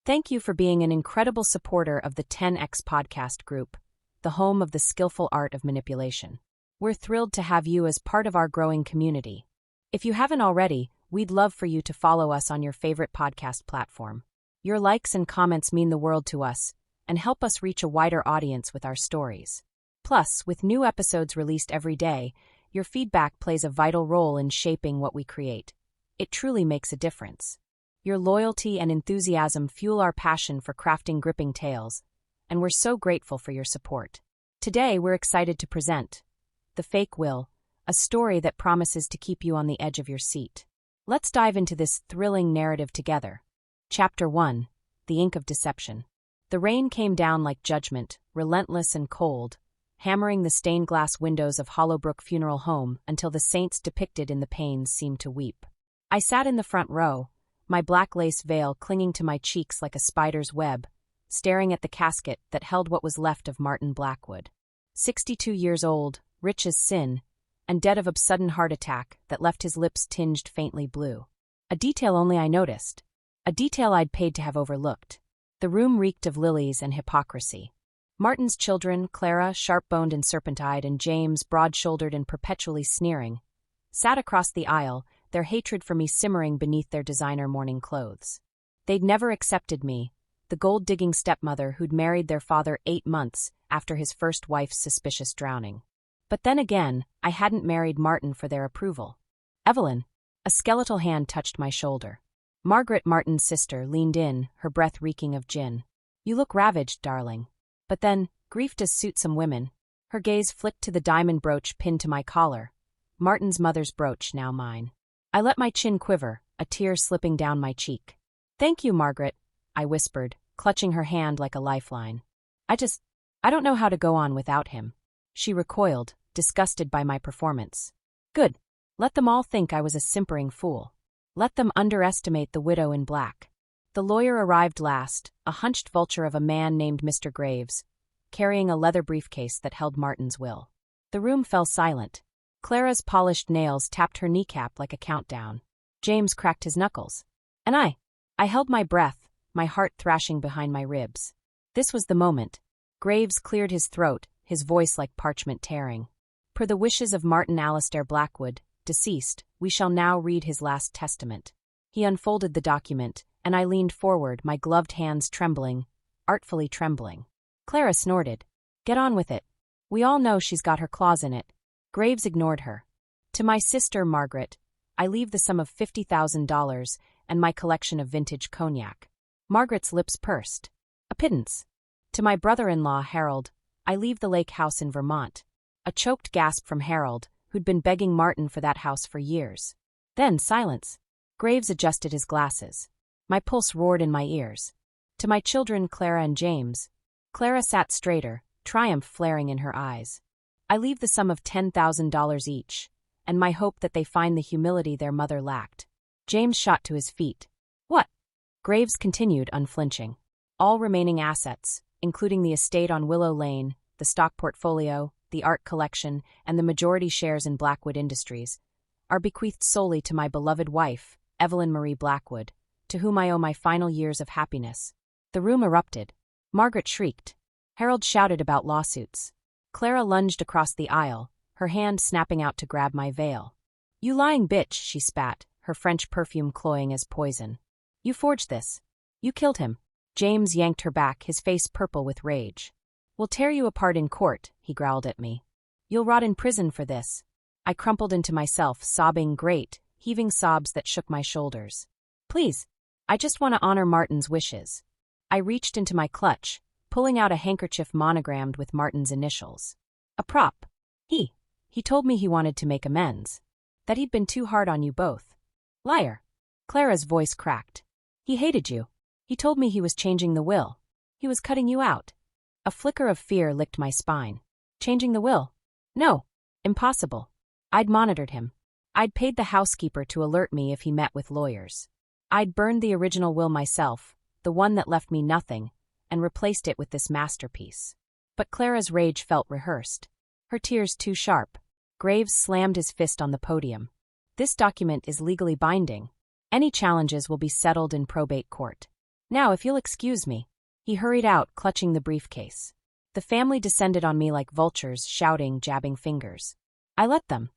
Thank you for being an incredible supporter of the 10X podcast group, the home of the skillful art of manipulation. We're thrilled to have you as part of our growing community. If you haven't already, we'd love for you to follow us on your favorite podcast platform. Your likes and comments mean the world to us and help us reach a wider audience with our stories. Plus, with new episodes released every day, your feedback plays a vital role in shaping what we create. It truly makes a difference. Your loyalty and enthusiasm fuel our passion for crafting gripping tales, and we're so grateful for your support. Today, we're excited to present The Fake Will, a story that promises to keep you on the edge of your seat. Let's dive into this thrilling narrative together. Chapter 1: The Ink of Deception. The rain came down like judgment, relentless and cold, hammering the stained-glass windows of Hollowbrook Funeral Home until the saints depicted in the panes seemed to weep. I sat in the front row, my black lace veil clinging to my cheeks like a spider's web, staring at the casket that held what was left of Martin Blackwood. 62 years old, rich as sin, and dead of a sudden heart attack that left his lips tinged faintly blue. A detail only I noticed. A detail I'd paid to have overlooked. The room reeked of lilies and hypocrisy. Martin's children, Clara, sharp-boned and serpent-eyed, and James, broad-shouldered and perpetually sneering, sat across the aisle, their hatred for me simmering beneath their designer mourning clothes. They'd never accepted me, the gold-digging stepmother who'd married their father 8 months after his first wife's suspicious drowning. But then again, I hadn't married Martin for their approval. Evelyn, a skeletal hand touched my shoulder. Margaret, Martin's sister, leaned in, her breath reeking of gin. You look ravaged, darling. But then, grief does suit some women. Her gaze flicked to the diamond brooch pinned to my collar. Martin's mother's brooch, now mine. I let my chin quiver, a tear slipping down my cheek. Thank you, Margaret, I whispered, clutching her hand like a lifeline. I don't know how to go on without him. She recoiled, disgusted by my performance. Good. Let them all think I was a simpering fool. Let them underestimate the widow in black. The lawyer arrived last, a hunched vulture of a man named Mr. Graves, carrying a leather briefcase that held Martin's will. The room fell silent. Clara's polished nails tapped her kneecap like a countdown. James cracked his knuckles. And I held my breath, my heart thrashing behind my ribs. This was the moment. Graves cleared his throat, his voice like parchment tearing. Per the wishes of Martin Alastair Blackwood, deceased, we shall now read his last testament. He unfolded the document, and I leaned forward, my gloved hands trembling, artfully trembling. Clara snorted. Get on with it. We all know she's got her claws in it. Graves ignored her. To my sister, Margaret, I leave the sum of $50,000 and my collection of vintage cognac. Margaret's lips pursed. A pittance. To my brother-in-law, Harold, I leave the lake house in Vermont. A choked gasp from Harold, who'd been begging Martin for that house for years. Then silence. Graves adjusted his glasses. My pulse roared in my ears. To my children, Clara and James. Clara sat straighter, triumph flaring in her eyes. I leave the sum of $10,000 each, and my hope that they find the humility their mother lacked. James shot to his feet. What? Graves continued, unflinching. All remaining assets, including the estate on Willow Lane, the stock portfolio, the art collection, and the majority shares in Blackwood Industries, are bequeathed solely to my beloved wife, Evelyn Marie Blackwood, to whom I owe my final years of happiness. The room erupted. Margaret shrieked. Harold shouted about lawsuits. Clara lunged across the aisle, her hand snapping out to grab my veil. You lying bitch, she spat, her French perfume cloying as poison. You forged this. You killed him. James yanked her back, his face purple with rage. We'll tear you apart in court, he growled at me. You'll rot in prison for this. I crumpled into myself, sobbing great, heaving sobs that shook my shoulders. Please. I just want to honor Martin's wishes. I reached into my clutch, pulling out a handkerchief monogrammed with Martin's initials. A prop. He told me he wanted to make amends. That he'd been too hard on you both. Liar. Clara's voice cracked. He hated you. He told me he was changing the will. He was cutting you out. A flicker of fear licked my spine. Changing the will? No. Impossible. I'd monitored him. I'd paid the housekeeper to alert me if he met with lawyers. I'd burned the original will myself, the one that left me nothing, and replaced it with this masterpiece. But Clara's rage felt rehearsed. Her tears too sharp. Graves slammed his fist on the podium. This document is legally binding. Any challenges will be settled in probate court. Now, if you'll excuse me. He hurried out, clutching the briefcase. The family descended on me like vultures, shouting, jabbing fingers. I let them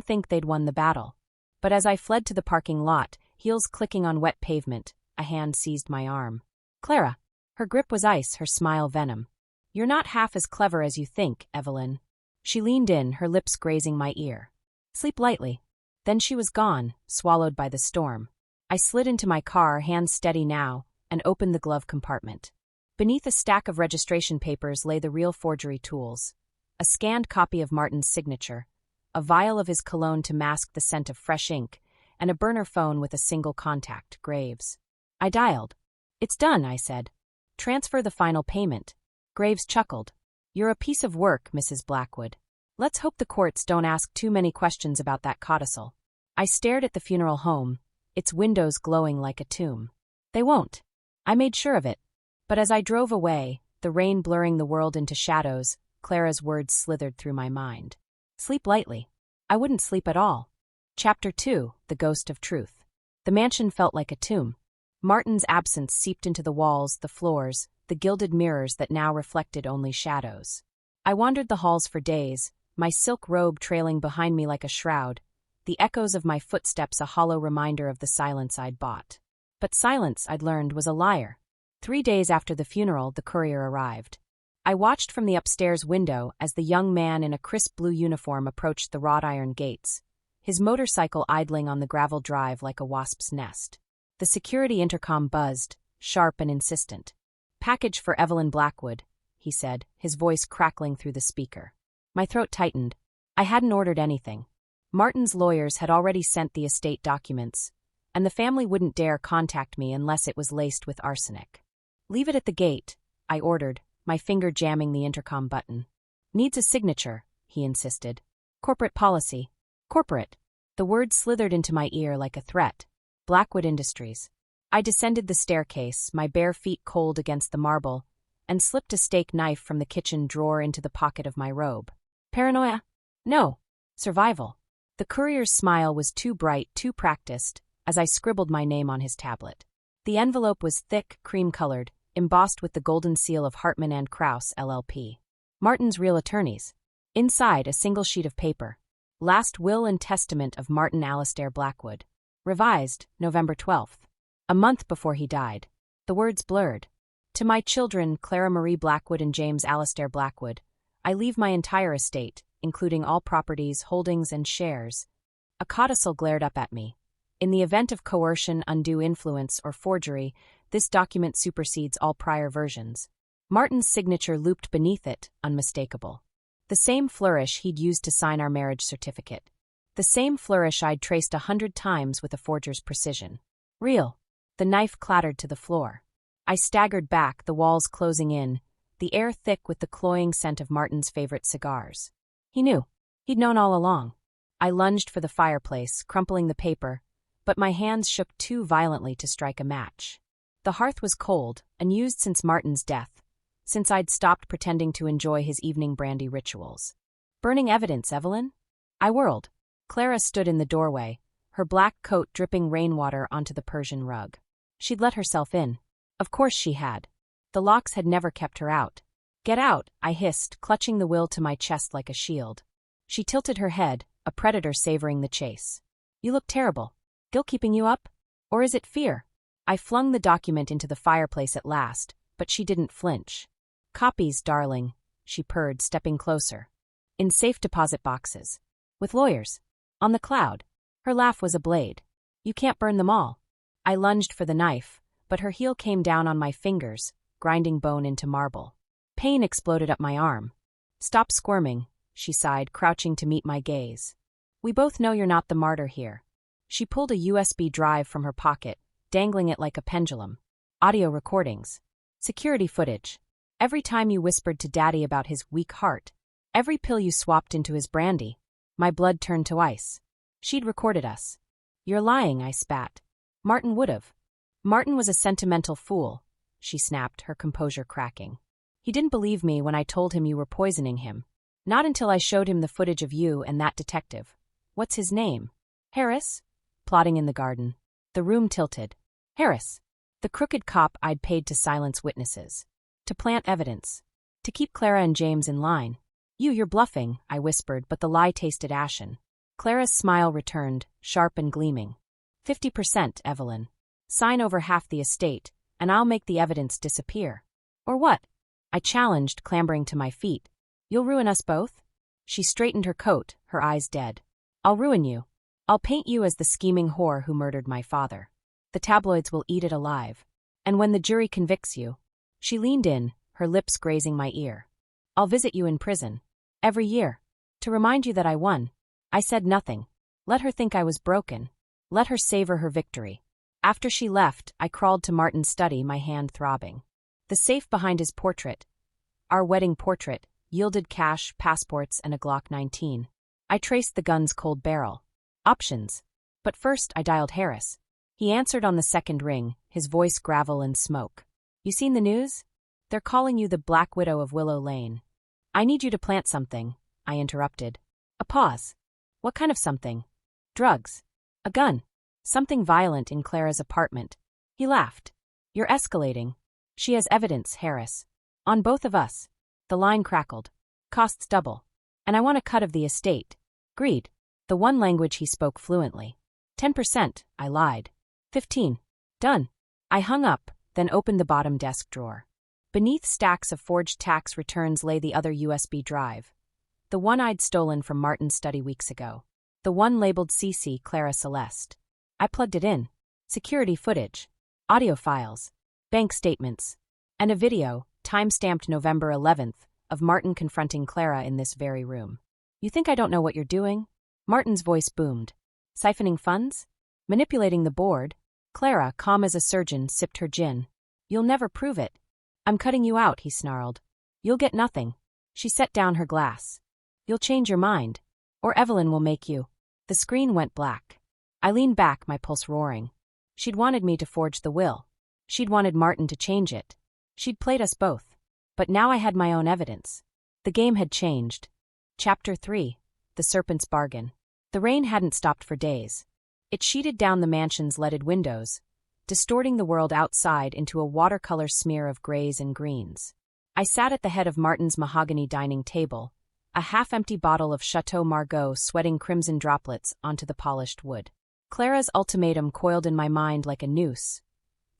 think they'd won the battle. But as I fled to the parking lot, heels clicking on wet pavement, a hand seized my arm. Clara. Her grip was ice, her smile venom. You're not half as clever as you think, Evelyn. She leaned in, her lips grazing my ear. Sleep lightly. Then she was gone, swallowed by the storm. I slid into my car, hands steady now, and opened the glove compartment. Beneath a stack of registration papers lay the real forgery tools. A scanned copy of Martin's signature, a vial of his cologne to mask the scent of fresh ink, and a burner phone with a single contact, Graves. I dialed. It's done, I said. Transfer the final payment. Graves chuckled. You're a piece of work, Mrs. Blackwood. Let's hope the courts don't ask too many questions about that codicil. I stared at the funeral home, its windows glowing like a tomb. They won't. I made sure of it. But as I drove away, the rain blurring the world into shadows, Clara's words slithered through my mind. Sleep lightly. I wouldn't sleep at all. Chapter 2, The Ghost of Truth. The mansion felt like a tomb. Martin's absence seeped into the walls, the floors, the gilded mirrors that now reflected only shadows. I wandered the halls for days, my silk robe trailing behind me like a shroud, the echoes of my footsteps a hollow reminder of the silence I'd bought. But silence, I'd learned, was a liar. 3 days after the funeral, the courier arrived. I watched from the upstairs window as the young man in a crisp blue uniform approached the wrought iron gates, his motorcycle idling on the gravel drive like a wasp's nest. The security intercom buzzed, sharp and insistent. Package for Evelyn Blackwood, he said, his voice crackling through the speaker. My throat tightened. I hadn't ordered anything. Martin's lawyers had already sent the estate documents, and the family wouldn't dare contact me unless it was laced with arsenic. Leave it at the gate, I ordered, my finger jamming the intercom button. Needs a signature, he insisted. Corporate policy. Corporate. The word slithered into my ear like a threat. Blackwood Industries. I descended the staircase, my bare feet cold against the marble, and slipped a steak knife from the kitchen drawer into the pocket of my robe. Paranoia? No. Survival. The courier's smile was too bright, too practiced, as I scribbled my name on his tablet. The envelope was thick, cream-colored, embossed with the golden seal of Hartman and Krauss, LLP. Martin's real attorneys. Inside, a single sheet of paper. Last will and testament of Martin Alastair Blackwood. Revised, November 12th. A month before he died. The words blurred. To my children, Clara Marie Blackwood and James Alastair Blackwood, I leave my entire estate, including all properties, holdings, and shares. A codicil glared up at me. In the event of coercion, undue influence, or forgery, this document supersedes all prior versions. Martin's signature looped beneath it, unmistakable. The same flourish he'd used to sign our marriage certificate. The same flourish I'd traced 100 times with a forger's precision. Real. The knife clattered to the floor. I staggered back, the walls closing in, the air thick with the cloying scent of Martin's favorite cigars. He knew. He'd known all along. I lunged for the fireplace, crumpling the paper, but my hands shook too violently to strike a match. The hearth was cold, unused since Martin's death, since I'd stopped pretending to enjoy his evening brandy rituals. Burning evidence, Evelyn? I whirled. Clara stood in the doorway, her black coat dripping rainwater onto the Persian rug. She'd let herself in. Of course she had. The locks had never kept her out. Get out, I hissed, clutching the will to my chest like a shield. She tilted her head, a predator savoring the chase. You look terrible. Guilt keeping you up? Or is it fear? I flung the document into the fireplace at last, but she didn't flinch. Copies, darling, she purred, stepping closer. In safe deposit boxes. With lawyers. On the cloud. Her laugh was a blade. You can't burn them all. I lunged for the knife, but her heel came down on my fingers, grinding bone into marble. Pain exploded up my arm. Stop squirming, she sighed, crouching to meet my gaze. We both know you're not the martyr here. She pulled a USB drive from her pocket, dangling it like a pendulum. Audio recordings. Security footage. Every time you whispered to Daddy about his weak heart. Every pill you swapped into his brandy. My blood turned to ice. She'd recorded us. You're lying, I spat. Martin would've. Martin was a sentimental fool, she snapped, her composure cracking. He didn't believe me when I told him you were poisoning him. Not until I showed him the footage of you and that detective. What's his name? Harris? Plotting in the garden. The room tilted. Harris. The crooked cop I'd paid to silence witnesses. To plant evidence. To keep Clara and James in line. You're bluffing, I whispered, but the lie tasted ashen. Clara's smile returned, sharp and gleaming. 50%, Evelyn. Sign over half the estate, and I'll make the evidence disappear. Or what? I challenged, clambering to my feet. You'll ruin us both? She straightened her coat, her eyes dead. I'll ruin you. I'll paint you as the scheming whore who murdered my father. The tabloids will eat it alive. And when the jury convicts you... She leaned in, her lips grazing my ear. I'll visit you in prison. Every year. To remind you that I won. I said nothing. Let her think I was broken. Let her savor her victory. After she left, I crawled to Martin's study, my hand throbbing. The safe behind his portrait, our wedding portrait, yielded cash, passports, and a Glock 19. I traced the gun's cold barrel. Options. But first I dialed Harris. He answered on the second ring, his voice gravel and smoke. You seen the news? They're calling you the Black Widow of Willow Lane. I need you to plant something, I interrupted. A pause. What kind of something? Drugs. A gun. Something violent in Clara's apartment. He laughed. You're escalating. She has evidence, Harris. On both of us. The line crackled. Costs double. And I want a cut of the estate. Greed. The one language he spoke fluently. 10%, I lied. 15. Done. I hung up, then opened the bottom desk drawer. Beneath stacks of forged tax returns lay the other USB drive. The one I'd stolen from Martin's study weeks ago. The one labeled CC Clara Celeste. I plugged it in. Security footage. Audio files. Bank statements. And a video, time-stamped November 11th, of Martin confronting Clara in this very room. You think I don't know what you're doing? Martin's voice boomed. Siphoning funds? Manipulating the board? Clara, calm as a surgeon, sipped her gin. You'll never prove it. I'm cutting you out, he snarled. You'll get nothing. She set down her glass. You'll change your mind. Or Evelyn will make you. The screen went black. I leaned back, my pulse roaring. She'd wanted me to forge the will. She'd wanted Martin to change it. She'd played us both. But now I had my own evidence. The game had changed. Chapter 3. The Serpent's Bargain. The rain hadn't stopped for days. It sheeted down the mansion's leaded windows, distorting the world outside into a watercolor smear of grays and greens. I sat at the head of Martin's mahogany dining table, a half-empty bottle of Chateau Margaux sweating crimson droplets onto the polished wood. Clara's ultimatum coiled in my mind like a noose.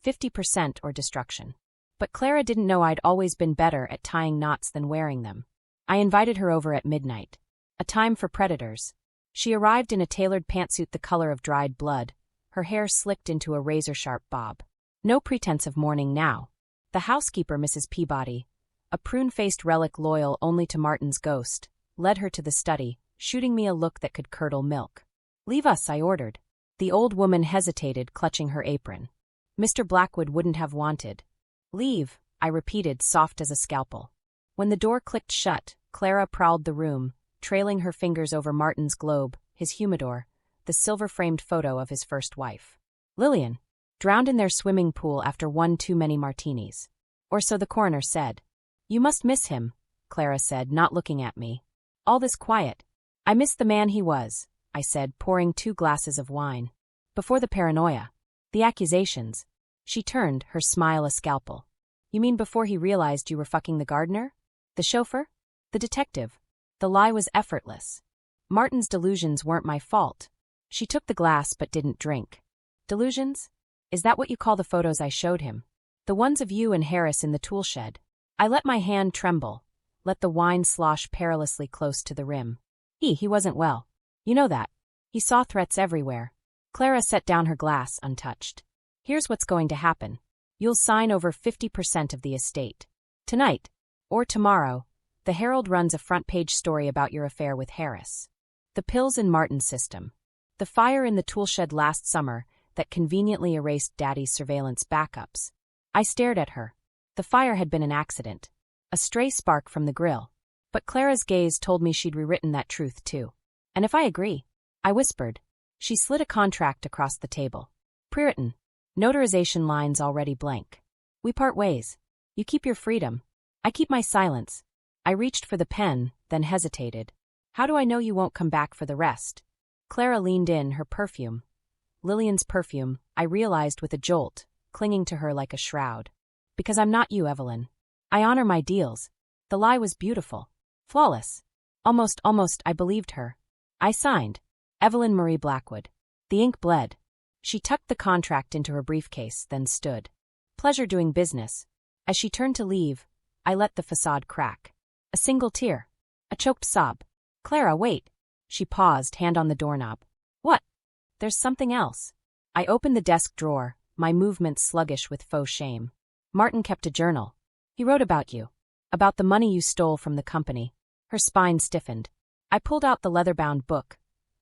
50% or destruction. But Clara didn't know I'd always been better at tying knots than wearing them. I invited her over at midnight. A time for predators. She arrived in a tailored pantsuit the color of dried blood, her hair slicked into a razor-sharp bob. No pretense of mourning now. The housekeeper, Mrs. Peabody, a prune-faced relic loyal only to Martin's ghost, led her to the study, shooting me a look that could curdle milk. Leave us, I ordered. The old woman hesitated, clutching her apron. Mr. Blackwood wouldn't have wanted. Leave, I repeated, soft as a scalpel. When the door clicked shut, Clara prowled the room, trailing her fingers over Martin's globe, his humidor, the silver-framed photo of his first wife. Lillian, drowned in their swimming pool after one too many martinis. Or so the coroner said. You must miss him, Clara said, not looking at me. All this quiet. I miss the man he was, I said, pouring 2 glasses of wine. Before the paranoia. The accusations. She turned, her smile a scalpel. You mean before he realized you were fucking the gardener? The chauffeur? The detective? The lie was effortless. Martin's delusions weren't my fault. She took the glass but didn't drink. Delusions? Is that what you call the photos I showed him? The ones of you and Harris in the tool shed. I let my hand tremble, let the wine slosh perilously close to the rim. He wasn't well. You know that. He saw threats everywhere. Clara set down her glass, untouched. Here's what's going to happen. You'll sign over 50% of the estate. Tonight. Or tomorrow. The Herald runs a front-page story about your affair with Harris. The pills in Martin's system. The fire in the toolshed last summer that conveniently erased Daddy's surveillance backups. I stared at her. The fire had been an accident. A stray spark from the grill. But Clara's gaze told me she'd rewritten that truth too. And if I agree, I whispered. She slid a contract across the table. Pre-written. Notarization lines already blank. We part ways. You keep your freedom. I keep my silence. I reached for the pen, then hesitated. How do I know you won't come back for the rest? Clara leaned in, her perfume. Lillian's perfume, I realized with a jolt, clinging to her like a shroud. Because I'm not you, Evelyn. I honor my deals. The lie was beautiful. Flawless. Almost, I believed her. I signed. Evelyn Marie Blackwood. The ink bled. She tucked the contract into her briefcase, then stood. Pleasure doing business. As she turned to leave, I let the facade crack. A single tear. A choked sob. Clara, wait. She paused, hand on the doorknob. What? There's something else. I opened the desk drawer, my movements sluggish with faux shame. Martin kept a journal. He wrote about you. About the money you stole from the company. Her spine stiffened. I pulled out the leather-bound book.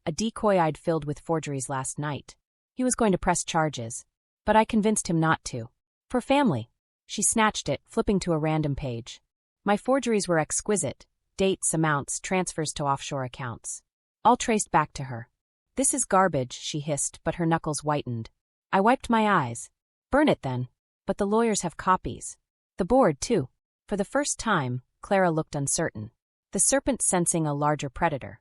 A decoy I'd filled with forgeries last night. He was going to press charges. But I convinced him not to. For family. She snatched it, flipping to a random page. My forgeries were exquisite. Dates, amounts, transfers to offshore accounts. All traced back to her. This is garbage, she hissed, but her knuckles whitened. I wiped my eyes. Burn it then. But the lawyers have copies. The board, too. For the first time, Clara looked uncertain. The serpent sensing a larger predator.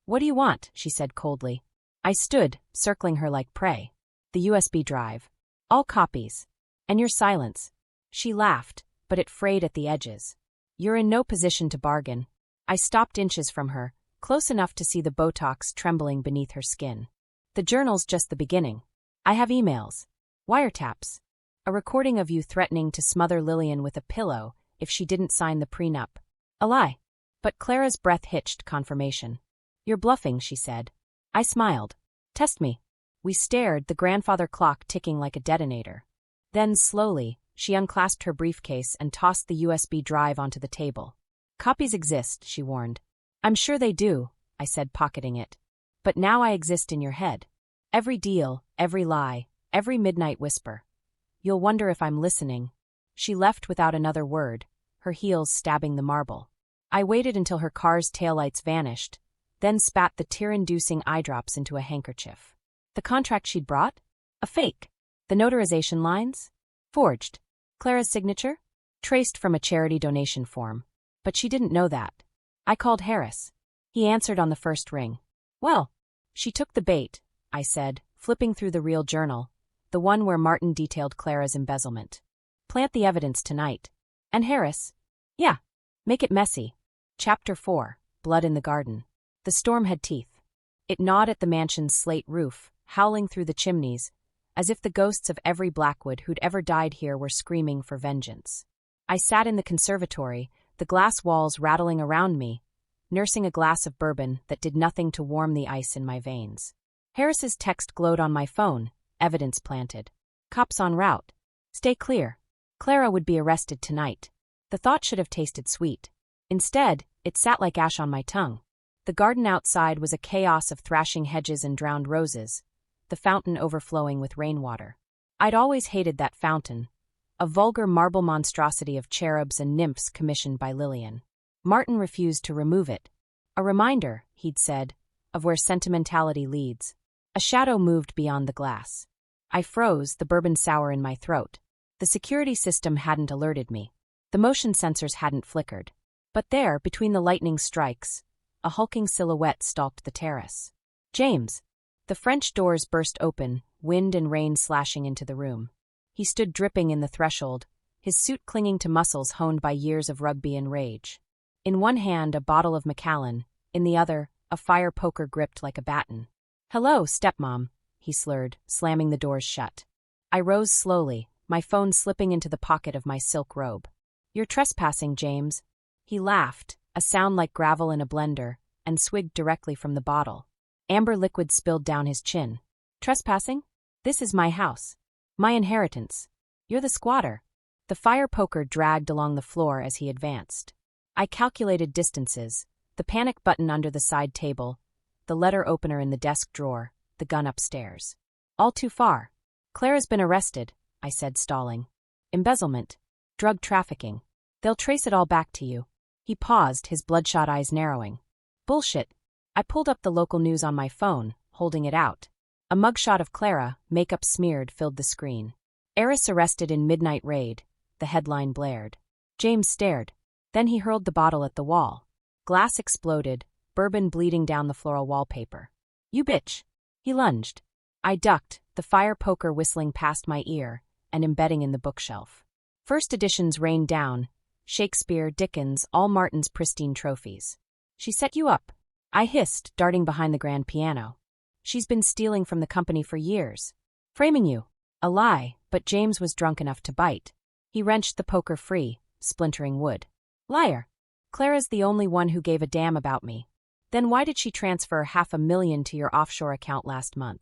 What do you want? She said coldly. I stood, circling her like prey. The USB drive. All copies. And your silence. She laughed, but it frayed at the edges. You're in no position to bargain. I stopped inches from her, close enough to see the Botox trembling beneath her skin. The journal's just the beginning. I have emails. Wiretaps. A recording of you threatening to smother Lillian with a pillow if she didn't sign the prenup. A lie. But Clara's breath hitched confirmation. You're bluffing, she said. I smiled. Test me. We stared, the grandfather clock ticking like a detonator. Then, slowly, she unclasped her briefcase and tossed the USB drive onto the table. Copies exist, she warned. I'm sure they do, I said, pocketing it. But now I exist in your head. Every deal, every lie, every midnight whisper. You'll wonder if I'm listening. She left without another word, her heels stabbing the marble. I waited until her car's taillights vanished, then spat the tear-inducing eye drops into a handkerchief. The contract she'd brought? A fake. The notarization lines? Forged. Clara's signature? Traced from a charity donation form. But she didn't know that. I called Harris. He answered on the first ring. Well, she took the bait, I said, flipping through the real journal, the one where Martin detailed Clara's embezzlement. Plant the evidence tonight. And Harris? Yeah. Make it messy. Chapter 4, Blood in the Garden. The storm had teeth. It gnawed at the mansion's slate roof, howling through the chimneys, as if the ghosts of every Blackwood who'd ever died here were screaming for vengeance. I sat in the conservatory, the glass walls rattling around me, nursing a glass of bourbon that did nothing to warm the ice in my veins. Harris's text glowed on my phone, evidence planted. Cops en route. Stay clear. Clara would be arrested tonight. The thought should have tasted sweet. Instead, it sat like ash on my tongue. The garden outside was a chaos of thrashing hedges and drowned roses, the fountain overflowing with rainwater. I'd always hated that fountain, a vulgar marble monstrosity of cherubs and nymphs commissioned by Lillian. Martin refused to remove it. A reminder, he'd said, of where sentimentality leads. A shadow moved beyond the glass. I froze, the bourbon sour in my throat. The security system hadn't alerted me. The motion sensors hadn't flickered. But there, between the lightning strikes, a hulking silhouette stalked the terrace. James. The French doors burst open, wind and rain slashing into the room. He stood dripping in the threshold, his suit clinging to muscles honed by years of rugby and rage. In one hand, a bottle of Macallan, in the other, a fire poker gripped like a baton. Hello, stepmom, he slurred, slamming the doors shut. I rose slowly, my phone slipping into the pocket of my silk robe. You're trespassing, James. He laughed, a sound like gravel in a blender, and swigged directly from the bottle. Amber liquid spilled down his chin. Trespassing? This is my house. My inheritance. You're the squatter. The fire poker dragged along the floor as he advanced. I calculated distances, the panic button under the side table, the letter opener in the desk drawer, the gun upstairs. All too far. Clara's been arrested, I said, stalling. Embezzlement. Drug trafficking. They'll trace it all back to you. He paused, his bloodshot eyes narrowing. Bullshit. I pulled up the local news on my phone, holding it out. A mugshot of Clara, makeup smeared, filled the screen. Heiress arrested in midnight raid, the headline blared. James stared. Then he hurled the bottle at the wall. Glass exploded, bourbon bleeding down the floral wallpaper. You bitch. He lunged. I ducked, the fire poker whistling past my ear, and embedding in the bookshelf. First editions rained down, Shakespeare, Dickens, all Martin's pristine trophies. She set you up, I hissed, darting behind the grand piano. She's been stealing from the company for years. Framing you. A lie, but James was drunk enough to bite. He wrenched the poker free, splintering wood. Liar. Clara's the only one who gave a damn about me. Then why did she transfer $500,000 to your offshore account last month?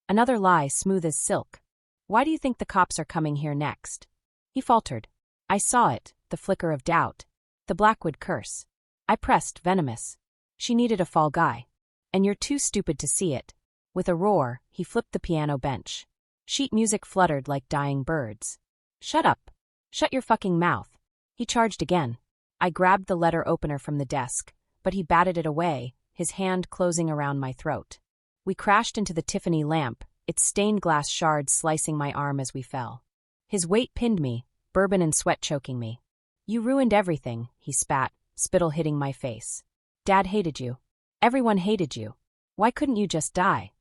Another lie, smooth as silk. Why do you think the cops are coming here next? He faltered. I saw it, the flicker of doubt. The Blackwood curse. I pressed, venomous. She needed a fall guy. And you're too stupid to see it. With a roar, he flipped the piano bench. Sheet music fluttered like dying birds. Shut up. Shut your fucking mouth. He charged again. I grabbed the letter opener from the desk, but he batted it away, his hand closing around my throat. We crashed into the Tiffany lamp, its stained glass shards slicing my arm as we fell. His weight pinned me, bourbon and sweat choking me. You ruined everything, he spat, spittle hitting my face. Dad hated you. Everyone hated you. Why couldn't you just die?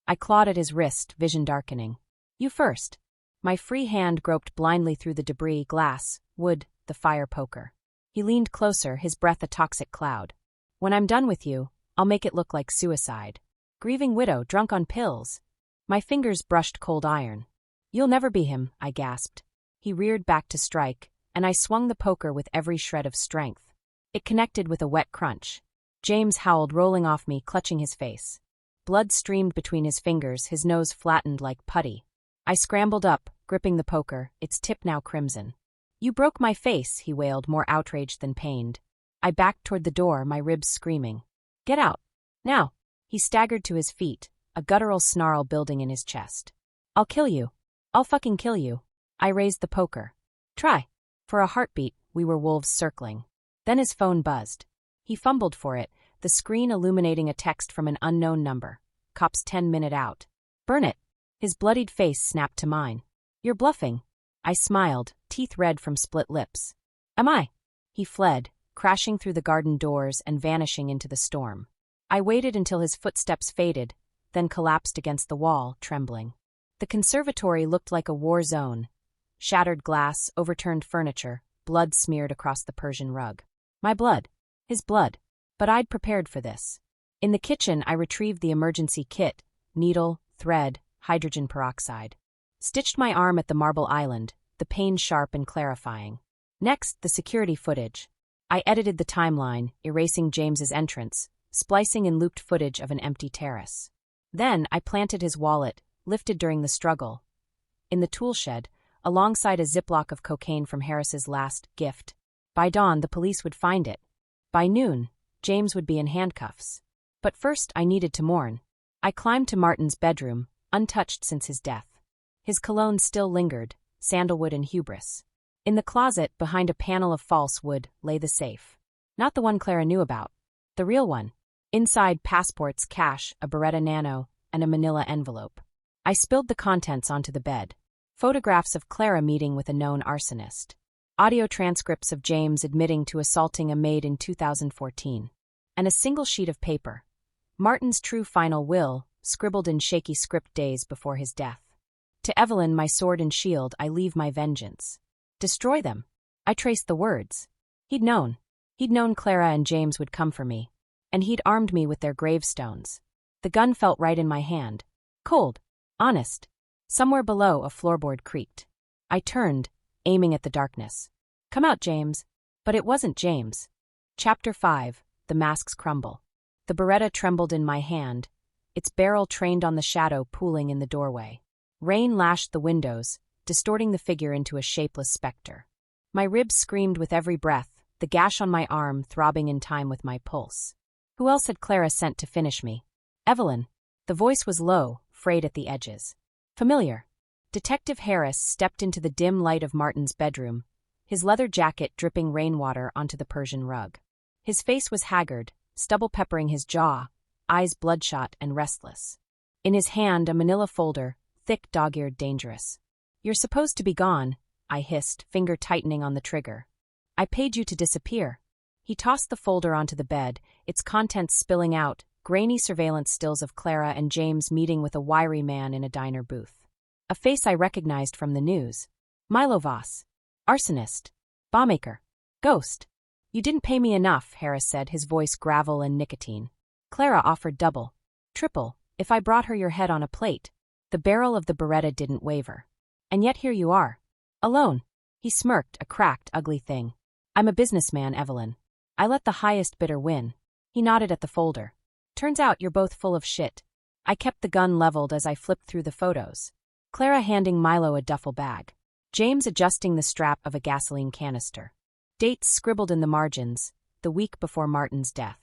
I clawed at his wrist, vision darkening. You first. My free hand groped blindly through the debris, glass, wood, the fire poker. He leaned closer, his breath a toxic cloud. When I'm done with you, I'll make it look like suicide. Grieving widow, drunk on pills. My fingers brushed cold iron. You'll never be him, I gasped. He reared back to strike, and I swung the poker with every shred of strength. It connected with a wet crunch. James howled, rolling off me, clutching his face. Blood streamed between his fingers, his nose flattened like putty. I scrambled up, gripping the poker, its tip now crimson. You broke my face, he wailed, more outraged than pained. I backed toward the door, my ribs screaming. Get out. Now. He staggered to his feet, a guttural snarl building in his chest. I'll kill you. I'll fucking kill you. I raised the poker. Try. For a heartbeat, we were wolves circling. Then his phone buzzed. He fumbled for it, the screen illuminating a text from an unknown number. Cops 10-minute out. Burn it. His bloodied face snapped to mine. You're bluffing. I smiled, teeth red from split lips. Am I? He fled, crashing through the garden doors and vanishing into the storm. I waited until his footsteps faded, then collapsed against the wall, trembling. The conservatory looked like a war zone. Shattered glass, overturned furniture, blood smeared across the Persian rug. My blood. His blood. But I'd prepared for this. In the kitchen, I retrieved the emergency kit, needle, thread, hydrogen peroxide. Stitched my arm at the marble island, the pain sharp and clarifying. Next, the security footage. I edited the timeline, erasing James's entrance, splicing in looped footage of an empty terrace. Then, I planted his wallet, lifted during the struggle, in the tool shed, alongside a ziplock of cocaine from Harris's last gift. By dawn, the police would find it. By noon, James would be in handcuffs. But first, I needed to mourn. I climbed to Martin's bedroom, untouched since his death. His cologne still lingered, sandalwood and hubris. In the closet, behind a panel of false wood, lay the safe. Not the one Clara knew about. The real one. Inside, passports, cash, a Beretta Nano, and a manila envelope. I spilled the contents onto the bed. Photographs of Clara meeting with a known arsonist. Audio transcripts of James admitting to assaulting a maid in 2014. And a single sheet of paper. Martin's true final will, scribbled in shaky script days before his death. To Evelyn, my sword and shield, I leave my vengeance. Destroy them. I traced the words. He'd known. He'd known Clara and James would come for me. And he'd armed me with their gravestones. The gun felt right in my hand. Cold. Honest. Somewhere below, a floorboard creaked. I turned, aiming at the darkness. Come out, James. But it wasn't James. Chapter 5. The masks crumble. The Beretta trembled in my hand, its barrel trained on the shadow pooling in the doorway. Rain lashed the windows, distorting the figure into a shapeless specter. My ribs screamed with every breath, the gash on my arm throbbing in time with my pulse. Who else had Clara sent to finish me? Evelyn. The voice was low, frayed at the edges. Familiar. Detective Harris stepped into the dim light of Martin's bedroom, his leather jacket dripping rainwater onto the Persian rug. His face was haggard, stubble peppering his jaw, eyes bloodshot and restless. In his hand, a manila folder, thick, dog-eared, dangerous. You're supposed to be gone, I hissed, finger tightening on the trigger. I paid you to disappear. He tossed the folder onto the bed, its contents spilling out, grainy surveillance stills of Clara and James meeting with a wiry man in a diner booth. A face I recognized from the news. Milo Voss. Arsonist. Bombmaker. Ghost. You didn't pay me enough, Harris said, his voice gravel and nicotine. Clara offered double. Triple, if I brought her your head on a plate. The barrel of the Beretta didn't waver. And yet here you are. Alone. He smirked, a cracked, ugly thing. I'm a businessman, Evelyn. I let the highest bidder win. He nodded at the folder. Turns out you're both full of shit. I kept the gun leveled as I flipped through the photos. Clara handing Milo a duffel bag. James adjusting the strap of a gasoline canister. Dates scribbled in the margins, the week before Martin's death.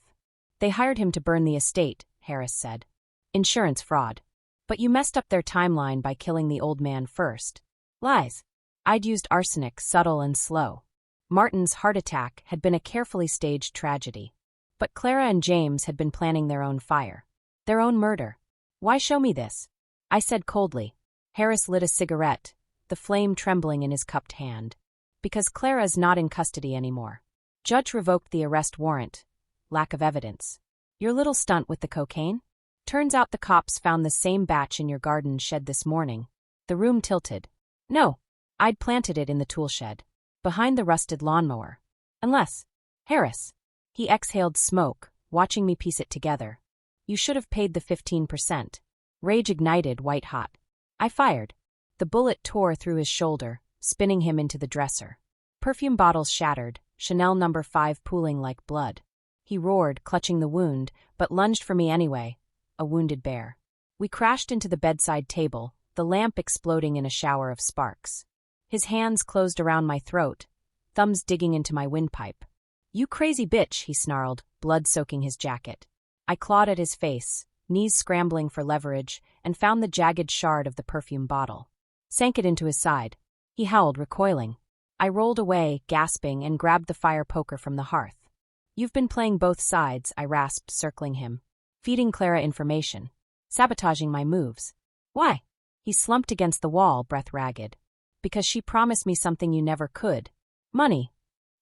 They hired him to burn the estate, Harris said. Insurance fraud. But you messed up their timeline by killing the old man first. Lies. I'd used arsenic, subtle and slow. Martin's heart attack had been a carefully staged tragedy. But Clara and James had been planning their own fire. Their own murder. Why show me this? I said coldly. Harris lit a cigarette, the flame trembling in his cupped hand. Because Clara's not in custody anymore. Judge revoked the arrest warrant. Lack of evidence. Your little stunt with the cocaine? Turns out the cops found the same batch in your garden shed this morning. The room tilted. No. I'd planted it in the tool shed. Behind the rusted lawnmower. Unless. Harris. He exhaled smoke, watching me piece it together. You should have paid the 15%. Rage ignited, white hot. I fired. The bullet tore through his shoulder, spinning him into the dresser. Perfume bottles shattered, Chanel No. 5 pooling like blood. He roared, clutching the wound, but lunged for me anyway, a wounded bear. We crashed into the bedside table, the lamp exploding in a shower of sparks. His hands closed around my throat, thumbs digging into my windpipe. You crazy bitch, he snarled, blood soaking his jacket. I clawed at his face, knees scrambling for leverage, and found the jagged shard of the perfume bottle. Sank it into his side. He howled, recoiling. I rolled away, gasping, and grabbed the fire poker from the hearth. You've been playing both sides, I rasped, circling him. Feeding Clara information. Sabotaging my moves. Why? He slumped against the wall, breath ragged. Because she promised me something you never could. Money.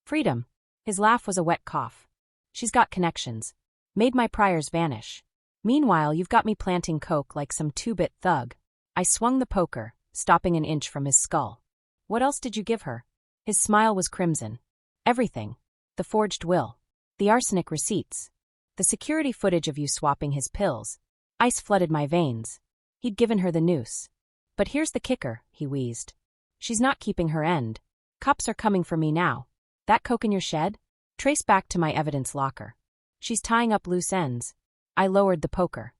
Freedom. His laugh was a wet cough. She's got connections. Made my priors vanish. Meanwhile, you've got me planting coke like some two-bit thug. I swung the poker, stopping an inch from his skull. What else did you give her? His smile was crimson. Everything. The forged will. The arsenic receipts. The security footage of you swapping his pills. Ice flooded my veins. He'd given her the noose. But here's the kicker, he wheezed. She's not keeping her end. Cops are coming for me now. That coke in your shed? Trace back to my evidence locker. She's tying up loose ends. I lowered the poker.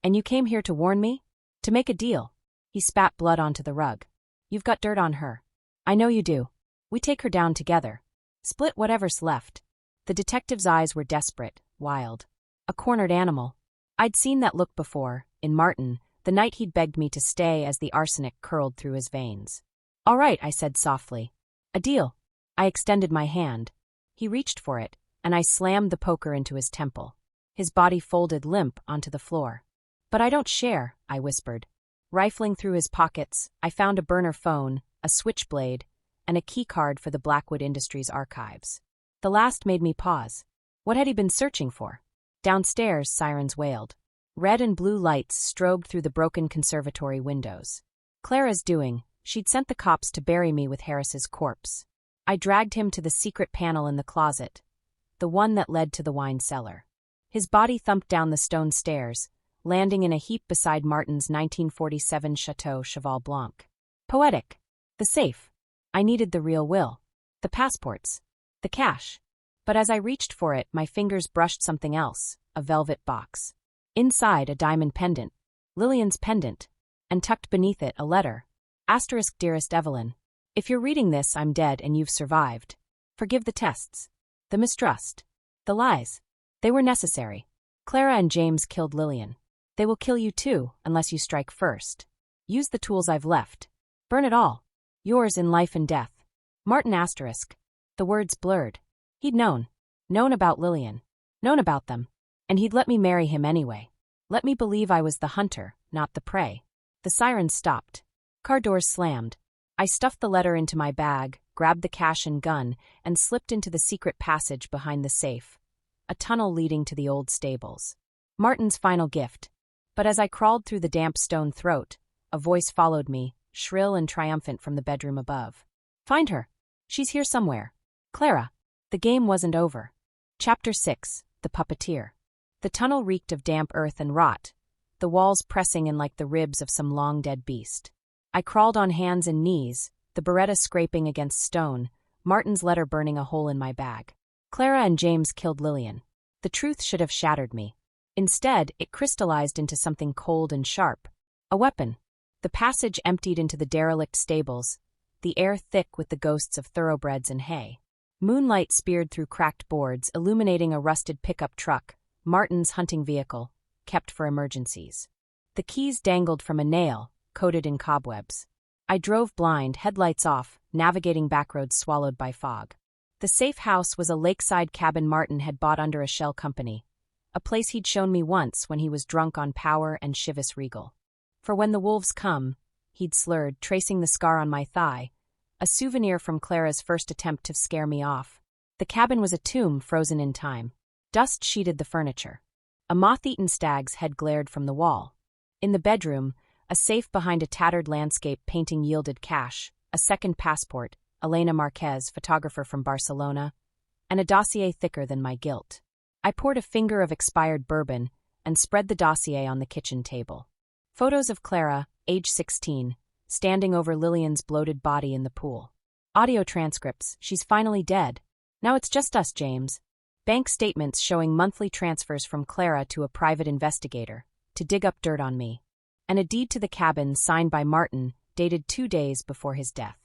And you came here to warn me? To make a deal. He spat blood onto the rug. You've got dirt on her. I know you do. We take her down together. Split whatever's left. The detective's eyes were desperate, wild. A cornered animal. I'd seen that look before, in Martin, the night he'd begged me to stay as the arsenic curled through his veins. All right, I said softly. A deal. I extended my hand. He reached for it, and I slammed the poker into his temple. His body folded limp onto the floor. But I don't share, I whispered. Rifling through his pockets, I found a burner phone, a switchblade, and a keycard for the Blackwood Industries archives. The last made me pause. What had he been searching for? Downstairs, sirens wailed. Red and blue lights strobed through the broken conservatory windows. Clara's doing. She'd sent the cops to bury me with Harris's corpse. I dragged him to the secret panel in the closet, the one that led to the wine cellar. His body thumped down the stone stairs, landing in a heap beside Martin's 1947 Chateau Cheval Blanc. Poetic. The safe. I needed the real will. The passports. The cash. But as I reached for it, my fingers brushed something else, a velvet box. Inside, a diamond pendant. Lillian's pendant. And tucked beneath it, a letter. Asterisk, dearest Evelyn. If you're reading this, I'm dead and you've survived. Forgive the tests. The mistrust. The lies. They were necessary. Clara and James killed Lillian. They will kill you too, unless you strike first. Use the tools I've left. Burn it all. Yours in life and death. Martin asterisk. The words blurred. He'd known. Known about Lillian. Known about them. And he'd let me marry him anyway. Let me believe I was the hunter, not the prey. The sirens stopped. Car doors slammed. I stuffed the letter into my bag, grabbed the cash and gun, and slipped into the secret passage behind the safe. A tunnel leading to the old stables. Martin's final gift. But as I crawled through the damp stone throat, a voice followed me, shrill and triumphant from the bedroom above. Find her. She's here somewhere. Clara. The game wasn't over. Chapter 6. The Puppeteer. The tunnel reeked of damp earth and rot, the walls pressing in like the ribs of some long-dead beast. I crawled on hands and knees, the Beretta scraping against stone, Martin's letter burning a hole in my bag. Clara and James killed Lillian. The truth should have shattered me. Instead, it crystallized into something cold and sharp. A weapon. The passage emptied into the derelict stables, the air thick with the ghosts of thoroughbreds and hay. Moonlight speared through cracked boards, illuminating a rusted pickup truck, Martin's hunting vehicle, kept for emergencies. The keys dangled from a nail, coated in cobwebs. I drove blind, headlights off, navigating backroads swallowed by fog. The safe house was a lakeside cabin Martin had bought under a shell company, a place he'd shown me once when he was drunk on power and Chivas Regal. For when the wolves come, he'd slurred, tracing the scar on my thigh, a souvenir from Clara's first attempt to scare me off. The cabin was a tomb frozen in time. Dust sheeted the furniture. A moth-eaten stag's head glared from the wall. In the bedroom, a safe behind a tattered landscape painting yielded cash, a second passport, Elena Marquez, photographer from Barcelona, and a dossier thicker than my guilt. I poured a finger of expired bourbon and spread the dossier on the kitchen table. Photos of Clara, age 16, standing over Lillian's bloated body in the pool. Audio transcripts, she's finally dead. Now it's just us, James. Bank statements showing monthly transfers from Clara to a private investigator, to dig up dirt on me. And a deed to the cabin signed by Martin, dated 2 days before his death.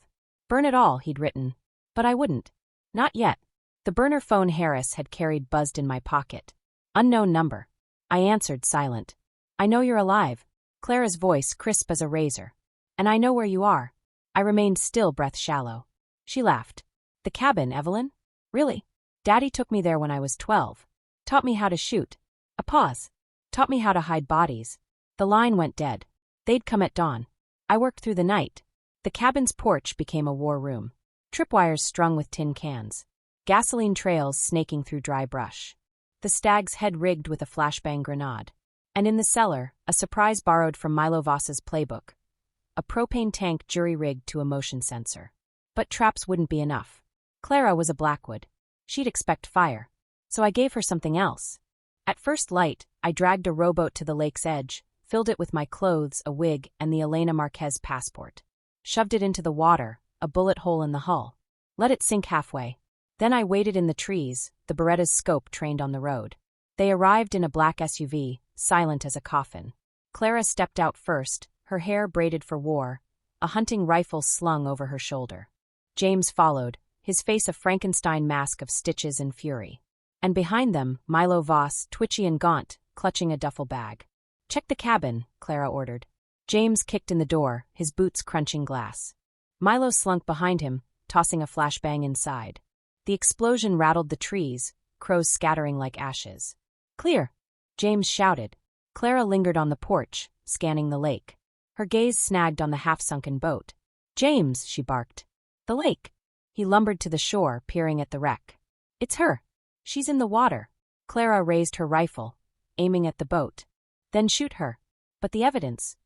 Burn it all, he'd written. But I wouldn't. Not yet. The burner phone Harris had carried buzzed in my pocket. Unknown number. I answered, silent. I know you're alive. Clara's voice crisp as a razor. And I know where you are. I remained still, breath shallow. She laughed. The cabin, Evelyn? Really? Daddy took me there when I was 12. Taught me how to shoot. A pause. Taught me how to hide bodies. The line went dead. They'd come at dawn. I worked through the night. The cabin's porch became a war room. Tripwires strung with tin cans. Gasoline trails snaking through dry brush. The stag's head rigged with a flashbang grenade. And in the cellar, a surprise borrowed from Milo Voss's playbook. A propane tank jury-rigged to a motion sensor. But traps wouldn't be enough. Clara was a Blackwood. She'd expect fire. So I gave her something else. At first light, I dragged a rowboat to the lake's edge, filled it with my clothes, a wig, and the Elena Marquez passport. Shoved it into the water, a bullet hole in the hull. Let it sink halfway. Then I waited in the trees, the Beretta's scope trained on the road. They arrived in a black SUV, silent as a coffin. Clara stepped out first, her hair braided for war, a hunting rifle slung over her shoulder. James followed, his face a Frankenstein mask of stitches and fury. And behind them, Milo Voss, twitchy and gaunt, clutching a duffel bag. Check the cabin, Clara ordered. James kicked in the door, his boots crunching glass. Milo slunk behind him, tossing a flashbang inside. The explosion rattled the trees, crows scattering like ashes. Clear! James shouted. Clara lingered on the porch, scanning the lake. Her gaze snagged on the half-sunken boat. James, she barked. The lake. He lumbered to the shore, peering at the wreck. It's her. She's in the water. Clara raised her rifle, aiming at the boat. Then shoot her. But the evidence.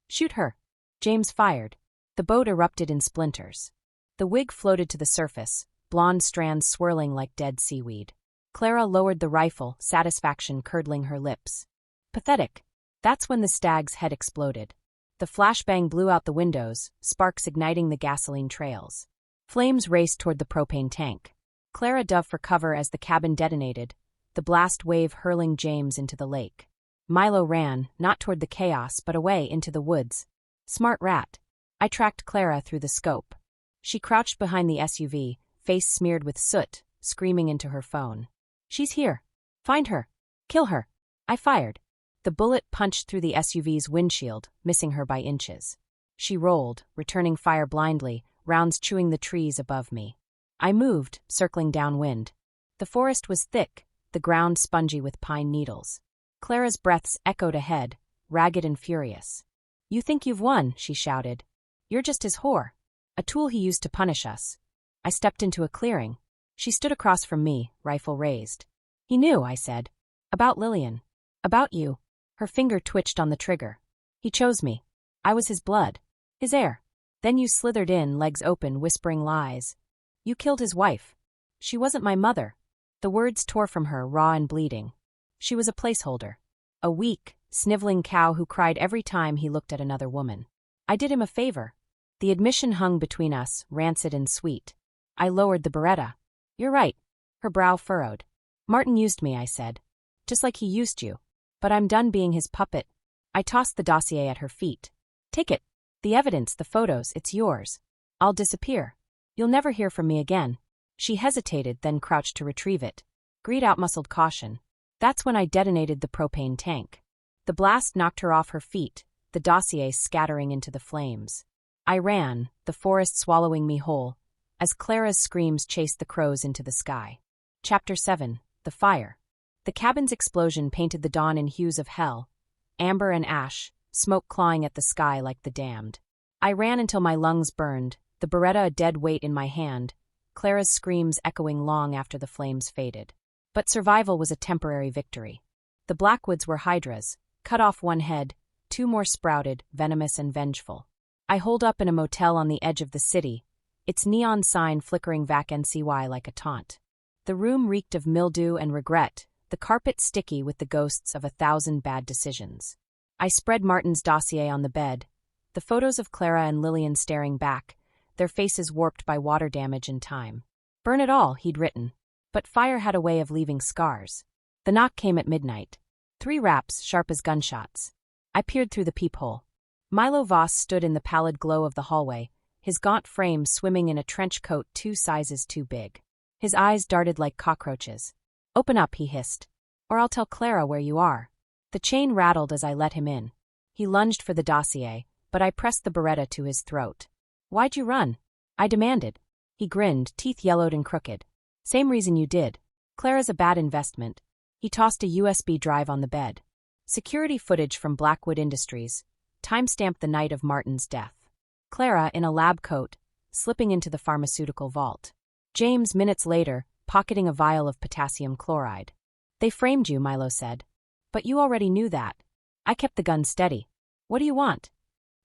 Shoot her. James fired. The boat erupted in splinters. The wig floated to the surface, blonde strands swirling like dead seaweed. Clara lowered the rifle, satisfaction curdling her lips. Pathetic. That's when the stag's head exploded. The flashbang blew out the windows, sparks igniting the gasoline trails. Flames raced toward the propane tank. Clara dove for cover as the cabin detonated, the blast wave hurling James into the lake. Milo ran, not toward the chaos but away into the woods. Smart rat. I tracked Clara through the scope. She crouched behind the SUV, face smeared with soot, screaming into her phone. She's here. Find her. Kill her. I fired. The bullet punched through the SUV's windshield, missing her by inches. She rolled, returning fire blindly, rounds chewing the trees above me. I moved, circling downwind. The forest was thick, the ground spongy with pine needles. Clara's breaths echoed ahead, ragged and furious. You think you've won, she shouted. You're just his whore. A tool he used to punish us. I stepped into a clearing. She stood across from me, rifle raised. He knew, I said. About Lillian. About you. Her finger twitched on the trigger. He chose me. I was his blood. His heir. Then you slithered in, legs open, whispering lies. You killed his wife. She wasn't my mother. The words tore from her, raw and bleeding. She was a placeholder. A weak, sniveling cow who cried every time he looked at another woman. I did him a favor. The admission hung between us, rancid and sweet. I lowered the beretta. You're right. Her brow furrowed. Martin used me, I said. Just like he used you. But I'm done being his puppet. I tossed the dossier at her feet. Take it. The evidence, the photos, it's yours. I'll disappear. You'll never hear from me again. She hesitated, then crouched to retrieve it. Greed outmuscled caution. That's when I detonated the propane tank. The blast knocked her off her feet, the dossier scattering into the flames. I ran, the forest swallowing me whole, as Clara's screams chased the crows into the sky. Chapter 7. The Fire. The cabin's explosion painted the dawn in hues of hell, amber and ash, smoke clawing at the sky like the damned. I ran until my lungs burned, the beretta a dead weight in my hand, Clara's screams echoing long after the flames faded. But survival was a temporary victory. The Blackwoods were hydras, cut off one head, two more sprouted, venomous and vengeful. I holed up in a motel on the edge of the city, its neon sign flickering vac-NCY like a taunt. The room reeked of mildew and regret, the carpet sticky with the ghosts of 1,000 bad decisions. I spread Martin's dossier on the bed, the photos of Clara and Lillian staring back, their faces warped by water damage and time. Burn it all, he'd written. But fire had a way of leaving scars. The knock came at midnight. 3 raps, sharp as gunshots. I peered through the peephole. Milo Voss stood in the pallid glow of the hallway, his gaunt frame swimming in a trench coat 2 sizes too big. His eyes darted like cockroaches. Open up, he hissed. Or I'll tell Clara where you are. The chain rattled as I let him in. He lunged for the dossier, but I pressed the beretta to his throat. Why'd you run? I demanded. He grinned, teeth yellowed and crooked. Same reason you did. Clara's a bad investment. He tossed a USB drive on the bed. Security footage from Blackwood Industries, timestamped the night of Martin's death. Clara, in a lab coat, slipping into the pharmaceutical vault. James, minutes later, pocketing a vial of potassium chloride. They framed you, Milo said. But you already knew that. I kept the gun steady. What do you want?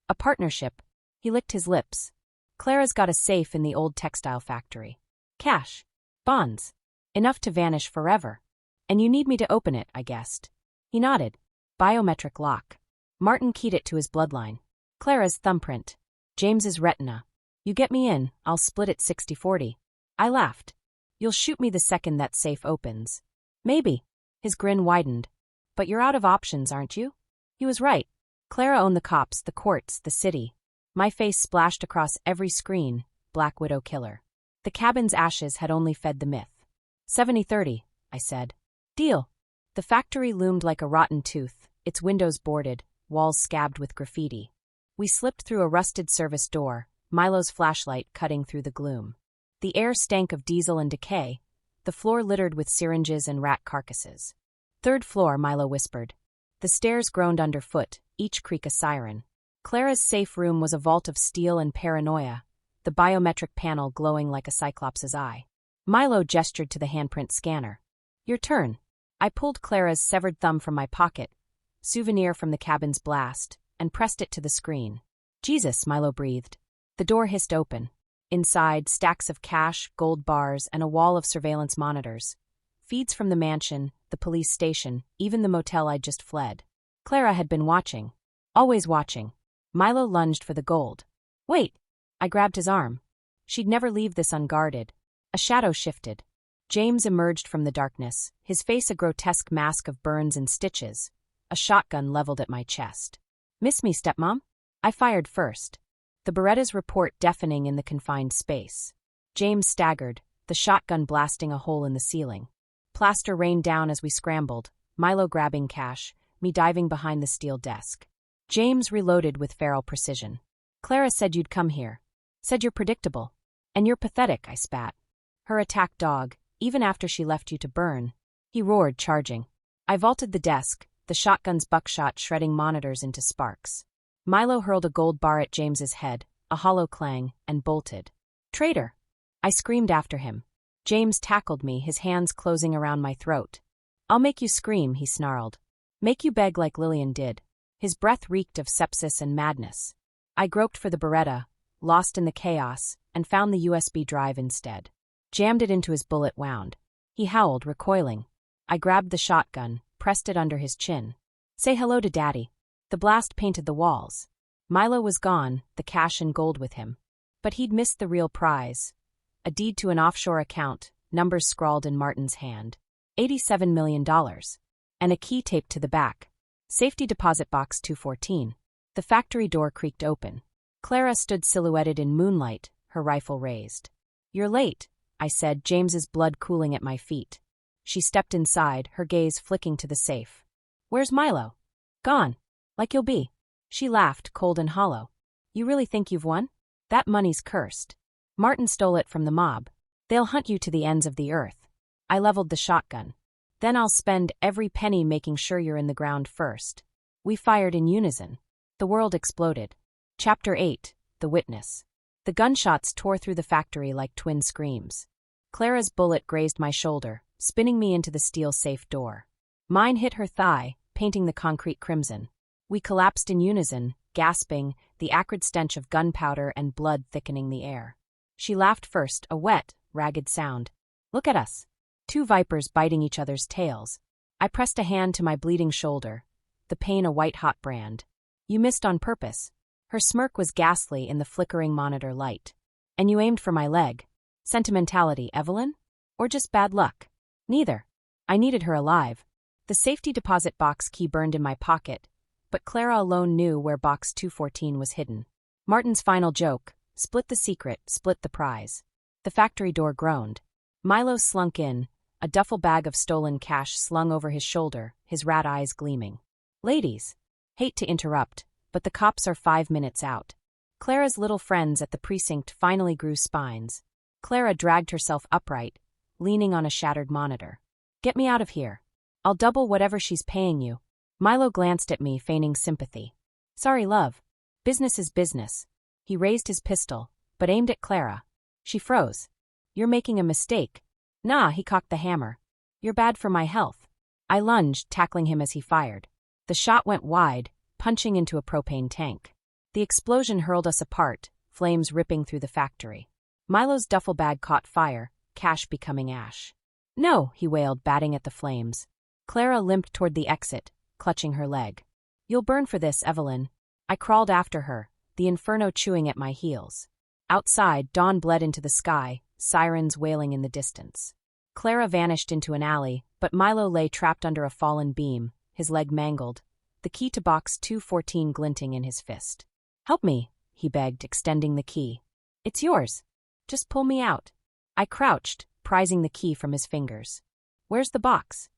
A partnership. He licked his lips. Clara's got a safe in the old textile factory. Cash. Bonds. Enough to vanish forever. And you need me to open it, I guessed. He nodded. Biometric lock. Martin keyed it to his bloodline. Clara's thumbprint. James's retina. You get me in, I'll split it 60-40. I laughed. You'll shoot me the second that safe opens. Maybe. His grin widened. But you're out of options, aren't you? He was right. Clara owned the cops, the courts, the city. My face splashed across every screen, Black Widow killer. The cabin's ashes had only fed the myth. 70-30, I said. Deal. The factory loomed like a rotten tooth, its windows boarded, walls scabbed with graffiti. We slipped through a rusted service door, Milo's flashlight cutting through the gloom. The air stank of diesel and decay, the floor littered with syringes and rat carcasses. 3rd floor, Milo whispered. The stairs groaned underfoot, each creak a siren. Clara's safe room was a vault of steel and paranoia, the biometric panel glowing like a cyclops's eye. Milo gestured to the handprint scanner. Your turn. I pulled Clara's severed thumb from my pocket, souvenir from the cabin's blast, and pressed it to the screen. Jesus, Milo breathed. The door hissed open. Inside, stacks of cash, gold bars, and a wall of surveillance monitors. Feeds from the mansion, the police station, even the motel I'd just fled. Clara had been watching. Always watching. Milo lunged for the gold. Wait! I grabbed his arm. She'd never leave this unguarded. A shadow shifted. James emerged from the darkness, his face a grotesque mask of burns and stitches, a shotgun leveled at my chest. Miss me, stepmom? I fired first. The Beretta's report deafening in the confined space. James staggered, the shotgun blasting a hole in the ceiling. Plaster rained down as we scrambled, Milo grabbing cash, me diving behind the steel desk. James reloaded with feral precision. Clara said you'd come here. Said you're predictable. And you're pathetic, I spat. Her attack dog, even after she left you to burn. He roared, charging. I vaulted the desk, the shotgun's buckshot shredding monitors into sparks. Milo hurled a gold bar at James's head, a hollow clang, and bolted. Traitor! I screamed after him. James tackled me, his hands closing around my throat. I'll make you scream, he snarled. Make you beg like Lillian did. His breath reeked of sepsis and madness. I groped for the Beretta, lost in the chaos, and found the USB drive instead. Jammed it into his bullet wound. He howled, recoiling. I grabbed the shotgun, pressed it under his chin. Say hello to Daddy. The blast painted the walls. Milo was gone, the cash and gold with him. But he'd missed the real prize. A deed to an offshore account, numbers scrawled in Martin's hand. $87 million. And a key taped to the back. Safety deposit box 214. The factory door creaked open. Clara stood silhouetted in moonlight, her rifle raised. You're late, I said, James's blood cooling at my feet. She stepped inside, her gaze flicking to the safe. Where's Milo? Gone. Like you'll be. She laughed, cold and hollow. You really think you've won? That money's cursed. Martin stole it from the mob. They'll hunt you to the ends of the earth. I leveled the shotgun. Then I'll spend every penny making sure you're in the ground first. We fired in unison. The world exploded. Chapter 8, The Witness. The gunshots tore through the factory like twin screams. Clara's bullet grazed my shoulder, spinning me into the steel safe door. Mine hit her thigh, painting the concrete crimson. We collapsed in unison, gasping, the acrid stench of gunpowder and blood thickening the air. She laughed first, a wet, ragged sound. Look at us. Two vipers biting each other's tails. I pressed a hand to my bleeding shoulder, the pain a white-hot brand. You missed on purpose. Her smirk was ghastly in the flickering monitor light. And you aimed for my leg. Sentimentality, Evelyn? Or just bad luck? Neither. I needed her alive. The safety deposit box key burned in my pocket, but Clara alone knew where box 214 was hidden. Martin's final joke, split the secret, split the prize. The factory door groaned. Milo slunk in, a duffel bag of stolen cash slung over his shoulder, his rat eyes gleaming. Ladies. Hate to interrupt, but the cops are 5 minutes out. Clara's little friends at the precinct finally grew spines. Clara dragged herself upright, leaning on a shattered monitor. Get me out of here. I'll double whatever she's paying you. Milo glanced at me, feigning sympathy. Sorry, love. Business is business. He raised his pistol, but aimed at Clara. She froze. You're making a mistake. Nah, he cocked the hammer. You're bad for my health. I lunged, tackling him as he fired. The shot went wide, punching into a propane tank. The explosion hurled us apart, flames ripping through the factory. Milo's duffel bag caught fire, cash becoming ash. No, he wailed, batting at the flames. Clara limped toward the exit, clutching her leg. You'll burn for this, Evelyn. I crawled after her, the inferno chewing at my heels. Outside, dawn bled into the sky, sirens wailing in the distance. Clara vanished into an alley, but Milo lay trapped under a fallen beam, his leg mangled, the key to box 214 glinting in his fist. Help me, he begged, extending the key. It's yours. Just pull me out. I crouched, prizing the key from his fingers. Where's the box?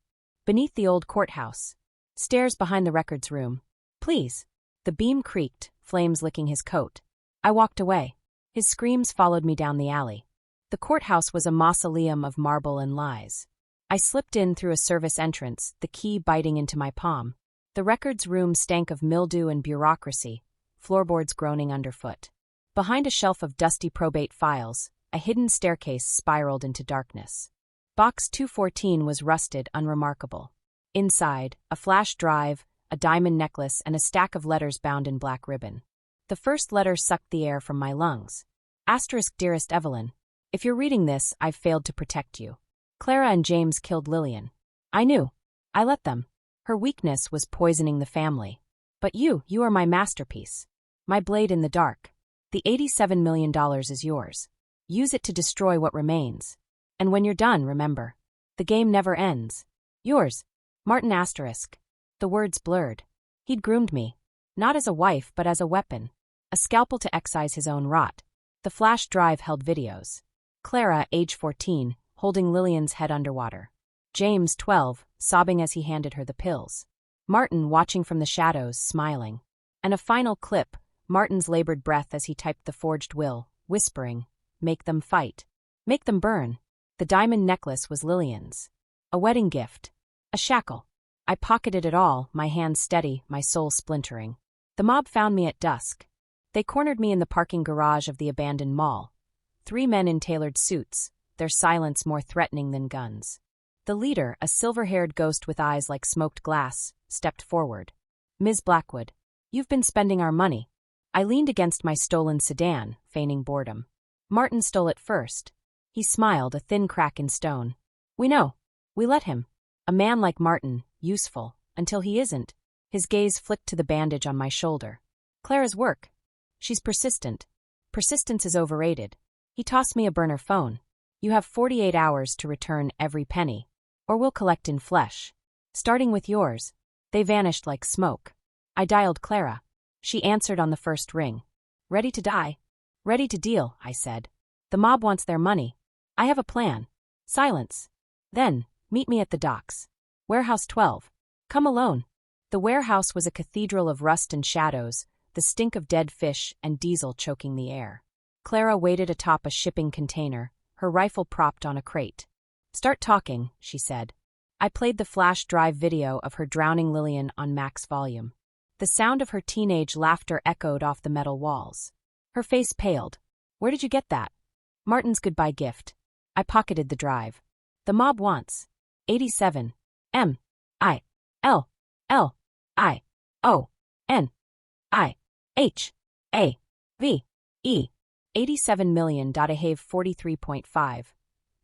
Beneath the old courthouse. Stairs behind the records room. Please. The beam creaked, flames licking his coat. I walked away. His screams followed me down the alley. The courthouse was a mausoleum of marble and lies. I slipped in through a service entrance, the key biting into my palm. The records room stank of mildew and bureaucracy, floorboards groaning underfoot. Behind a shelf of dusty probate files, a hidden staircase spiraled into darkness. Box 214 was rusted, unremarkable. Inside, a flash drive, a diamond necklace, and a stack of letters bound in black ribbon. The first letter sucked the air from my lungs. Asterisk, dearest Evelyn. If you're reading this, I've failed to protect you. Clara and James killed Lillian. I knew. I let them. Her weakness was poisoning the family. But you are my masterpiece. My blade in the dark. The $87 million is yours. Use it to destroy what remains. And when you're done, remember. The game never ends. Yours. Martin Asterisk. The words blurred. He'd groomed me. Not as a wife, but as a weapon. A scalpel to excise his own rot. The flash drive held videos. Clara, age 14, holding Lillian's head underwater. James, 12, sobbing as he handed her the pills. Martin, watching from the shadows, smiling. And a final clip, Martin's labored breath as he typed the forged will, whispering, "Make them fight. Make them burn." The diamond necklace was Lillian's. A wedding gift. A shackle. I pocketed it all, my hands steady, my soul splintering. The mob found me at dusk. They cornered me in the parking garage of the abandoned mall. 3 men in tailored suits, their silence more threatening than guns. The leader, a silver-haired ghost with eyes like smoked glass, stepped forward. "Ms. Blackwood, you've been spending our money." I leaned against my stolen sedan, feigning boredom. Martin stole it first. He smiled, a thin crack in stone. We know. We let him. A man like Martin, useful, until he isn't. His gaze flicked to the bandage on my shoulder. Clara's work. She's persistent. Persistence is overrated. He tossed me a burner phone. You have 48 hours to return every penny. Or we'll collect in flesh. Starting with yours. They vanished like smoke. I dialed Clara. She answered on the first ring. Ready to die? Ready to deal, I said. The mob wants their money. I have a plan. Silence. Then, meet me at the docks. Warehouse 12. Come alone. The warehouse was a cathedral of rust and shadows, the stink of dead fish and diesel choking the air. Clara waited atop a shipping container, her rifle propped on a crate. Start talking, she said. I played the flash drive video of her drowning Lillian on max volume. The sound of her teenage laughter echoed off the metal walls. Her face paled. Where did you get that? Martin's goodbye gift. I pocketed the drive. The mob wants 87 M I L L I O N I H A V E 87 million. I have 43.5.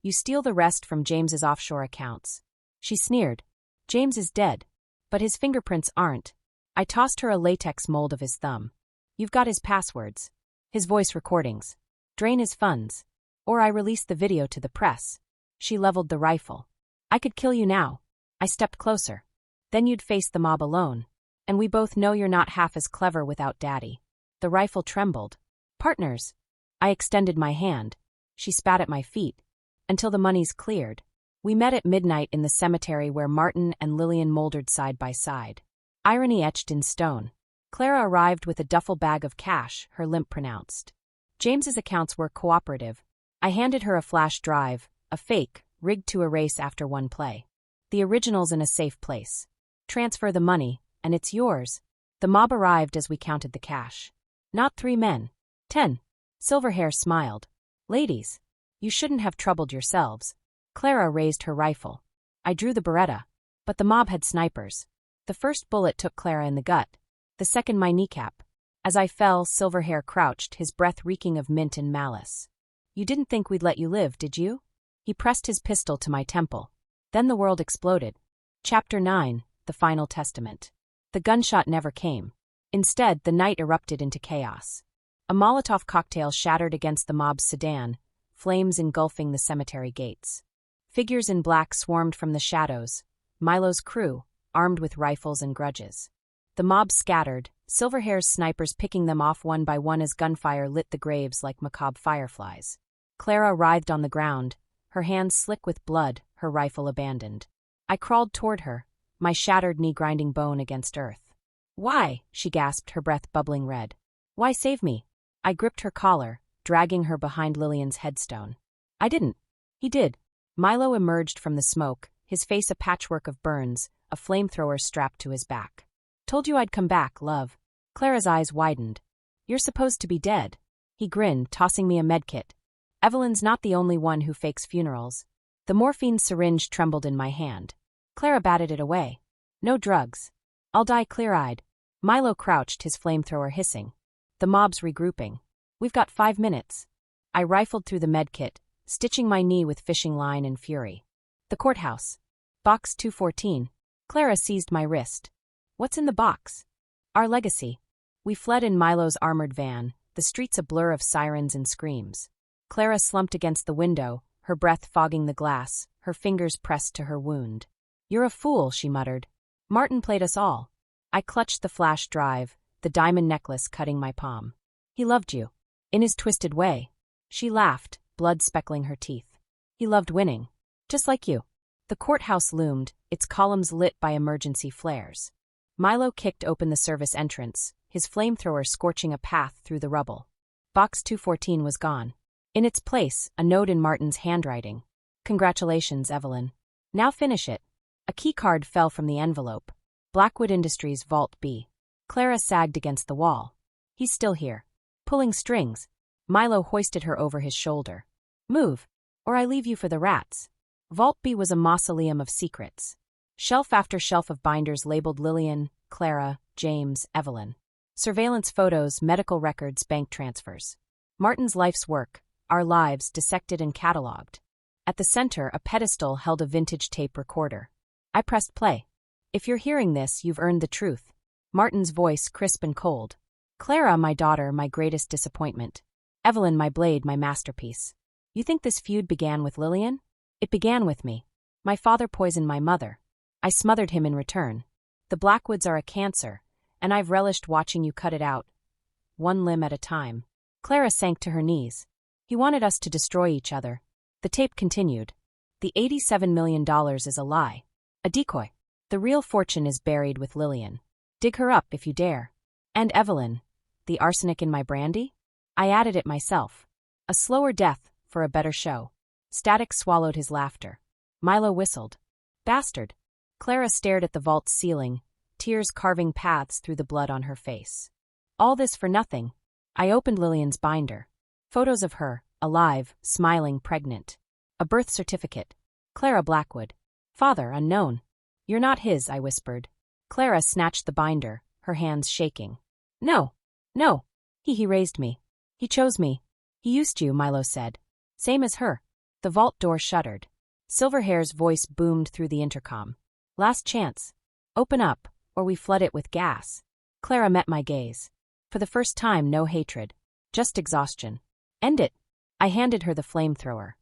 You steal the rest from James's offshore accounts. She sneered. James is dead. But his fingerprints aren't. I tossed her a latex mold of his thumb. You've got his passwords. His voice recordings. Drain his funds. Or I release the video to the press. She leveled the rifle. I could kill you now. I stepped closer. Then you'd face the mob alone. And we both know you're not half as clever without Daddy. The rifle trembled. Partners. I extended my hand. She spat at my feet. Until the money's cleared. We met at midnight in the cemetery where Martin and Lillian mouldered side by side. Irony etched in stone. Clara arrived with a duffel bag of cash, her limp pronounced. James's accounts were cooperative. I handed her a flash drive, a fake, rigged to erase after one play. The original's in a safe place. Transfer the money, and it's yours. The mob arrived as we counted the cash. Not 3 men. 10. Silverhair smiled. Ladies, you shouldn't have troubled yourselves. Clara raised her rifle. I drew the Beretta. But the mob had snipers. The first bullet took Clara in the gut. The second my kneecap. As I fell, Silverhair crouched, his breath reeking of mint and malice. You didn't think we'd let you live, did you? He pressed his pistol to my temple. Then the world exploded. Chapter 9, The Final Testament. The gunshot never came. Instead, the night erupted into chaos. A Molotov cocktail shattered against the mob's sedan, flames engulfing the cemetery gates. Figures in black swarmed from the shadows. Milo's crew, armed with rifles and grudges. The mob scattered, Silverhair's snipers picking them off one by one as gunfire lit the graves like macabre fireflies. Clara writhed on the ground, her hands slick with blood, her rifle abandoned. I crawled toward her, my shattered knee grinding bone against earth. Why? She gasped, her breath bubbling red. Why save me? I gripped her collar, dragging her behind Lillian's headstone. I didn't. He did. Milo emerged from the smoke, his face a patchwork of burns, a flamethrower strapped to his back. Told you I'd come back, love. Clara's eyes widened. You're supposed to be dead. He grinned, tossing me a medkit. Evelyn's not the only one who fakes funerals. The morphine syringe trembled in my hand. Clara batted it away. No drugs. I'll die clear-eyed. Milo crouched, his flamethrower hissing. The mob's regrouping. We've got 5 minutes. I rifled through the medkit, stitching my knee with fishing line and fury. The courthouse. Box 214. Clara seized my wrist. What's in the box? Our legacy. We fled in Milo's armored van, the streets a blur of sirens and screams. Clara slumped against the window, her breath fogging the glass, her fingers pressed to her wound. You're a fool, she muttered. Martin played us all. I clutched the flash drive, the diamond necklace cutting my palm. He loved you. In his twisted way. She laughed, blood speckling her teeth. He loved winning. Just like you. The courthouse loomed, its columns lit by emergency flares. Milo kicked open the service entrance, his flamethrower scorching a path through the rubble. Box 214 was gone. In its place, a note in Martin's handwriting. Congratulations, Evelyn. Now finish it. A keycard fell from the envelope. Blackwood Industries Vault B. Clara sagged against the wall. He's still here. Pulling strings. Milo hoisted her over his shoulder. Move, or I leave you for the rats. Vault B was a mausoleum of secrets. Shelf after shelf of binders labeled Lillian, Clara, James, Evelyn. Surveillance photos, medical records, bank transfers. Martin's life's work, our lives dissected and catalogued. At the center, a pedestal held a vintage tape recorder. I pressed play. If you're hearing this, you've earned the truth. Martin's voice crisp and cold. Clara, my daughter, my greatest disappointment. Evelyn, my blade, my masterpiece. You think this feud began with Lillian? It began with me. My father poisoned my mother. I smothered him in return. The Blackwoods are a cancer, and I've relished watching you cut it out. One limb at a time. Clara sank to her knees. He wanted us to destroy each other. The tape continued. The $87 million is a lie. A decoy. The real fortune is buried with Lillian. Dig her up if you dare. And Evelyn. The arsenic in my brandy? I added it myself. A slower death, for a better show. Static swallowed his laughter. Milo whistled. Bastard. Clara stared at the vault's ceiling, tears carving paths through the blood on her face. All this for nothing. I opened Lillian's binder. Photos of her, alive, smiling, pregnant. A birth certificate. Clara Blackwood. Father unknown. You're not his, I whispered. Clara snatched the binder, her hands shaking. No. No. He raised me. He chose me. He used you, Milo said. Same as her. The vault door shuddered. Silverhair's voice boomed through the intercom. Last chance. Open up, or we flood it with gas. Clara met my gaze. For the first time, no hatred. Just exhaustion. End it. I handed her the flamethrower.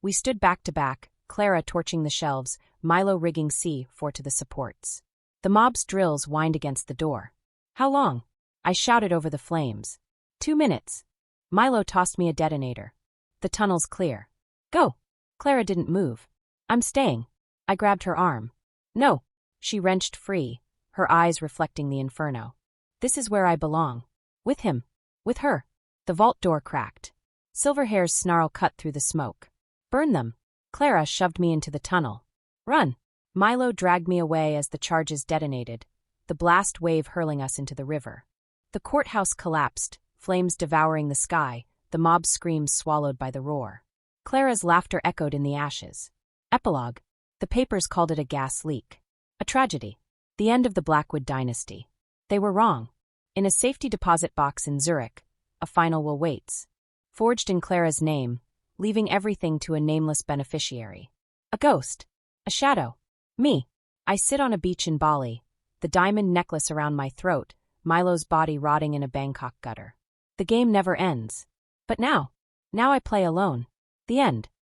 We stood back to back, Clara torching the shelves, Milo rigging C4 to the supports. The mob's drills whined against the door. How long? I shouted over the flames. 2 minutes. Milo tossed me a detonator. The tunnel's clear. Go. Clara didn't move. I'm staying. I grabbed her arm. No. She wrenched free, her eyes reflecting the inferno. This is where I belong. With him. With her. The vault door cracked. Silverhair's snarl cut through the smoke. Burn them. Clara shoved me into the tunnel. Run. Milo dragged me away as the charges detonated, the blast wave hurling us into the river. The courthouse collapsed, flames devouring the sky, the mob's screams swallowed by the roar. Clara's laughter echoed in the ashes. Epilogue. The papers called it a gas leak. A tragedy. The end of the Blackwood dynasty. They were wrong. In a safety deposit box in Zurich, a final will waits. Forged in Clara's name, leaving everything to a nameless beneficiary. A ghost. A shadow. Me. I sit on a beach in Bali, the diamond necklace around my throat, Milo's body rotting in a Bangkok gutter. The game never ends. But now I play alone. The end.